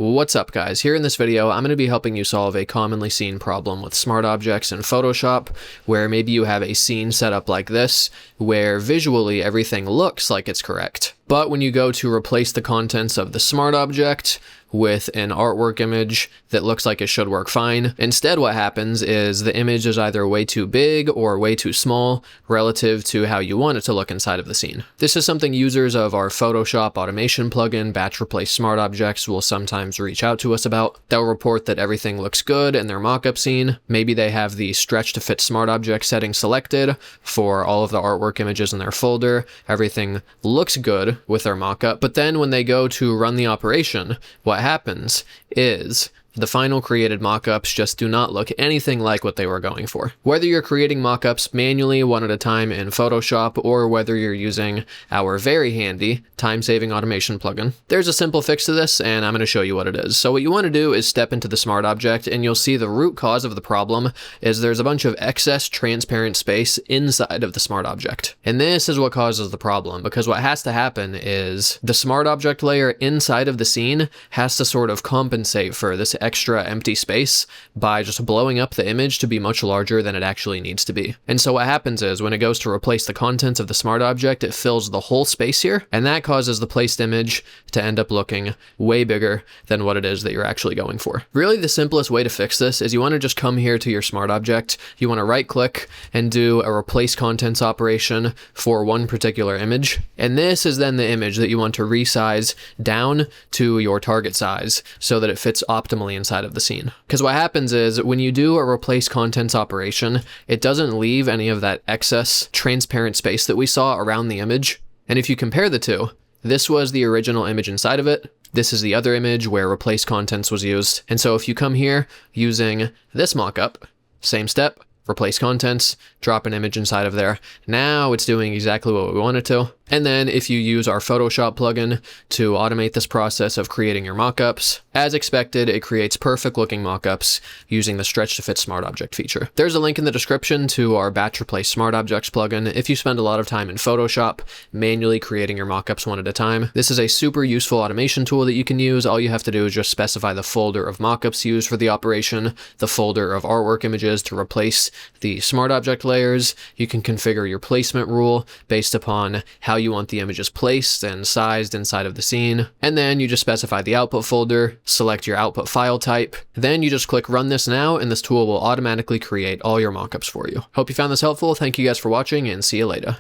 What's up guys, here in this video I'm going to be helping you solve a commonly seen problem with smart objects in Photoshop, where maybe you have a scene set up like this, where visually everything looks like it's correct. But when you go to replace the contents of the smart object with an artwork image that looks like it should work fine, instead what happens is the image is either way too big or way too small relative to how you want it to look inside of the scene. This is something users of our Photoshop automation plugin, Batch Replace Smart Objects, will sometimes reach out to us about. They'll report that everything looks good in their mockup scene. Maybe they have the stretch to fit smart object setting selected for all of the artwork images in their folder. Everything looks good with their mockup, but then when they go to run the operation, what happens is the final created mockups just do not look anything like what they were going for. Whether you're creating mockups manually one at a time in Photoshop, or whether you're using our very handy time-saving automation plugin, there's a simple fix to this, and I'm going to show you what it is. So what you want to do is step into the smart object, and you'll see the root cause of the problem is there's a bunch of excess transparent space inside of the smart object. And this is what causes the problem, because what has to happen is the smart object layer inside of the scene has to sort of compensate for this extra empty space by just blowing up the image to be much larger than it actually needs to be. And so what happens is when it goes to replace the contents of the smart object, it fills the whole space here, and that causes the placed image to end up looking way bigger than what it is that you're actually going for. Really, the simplest way to fix this is you want to just come here to your smart object, you want to right click and do a replace contents operation for one particular image, and this is then the image that you want to resize down to your target size so that it fits optimally inside of the scene. Because what happens is when you do a replace contents operation, it doesn't leave any of that excess transparent space that we saw around the image. And if you compare the two, this was the original image inside of it. This is the other image where replace contents was used. And so if you come here using this mockup, same step, replace contents, drop an image inside of there. Now it's doing exactly what we want it to. And then if you use our Photoshop plugin to automate this process of creating your mockups, as expected, it creates perfect looking mockups using the stretch to fit smart object feature. There's a link in the description to our Batch Replace Smart Objects plugin if you spend a lot of time in Photoshop manually creating your mockups one at a time. This is a super useful automation tool that you can use. All you have to do is just specify the folder of mockups used for the operation, the folder of artwork images to replace the smart object layers. You can configure your placement rule based upon how you want the images placed and sized inside of the scene. And then you just specify the output folder, select your output file type. Then you just click run this now, and this tool will automatically create all your mockups for you. Hope you found this helpful. Thank you guys for watching, and see you later.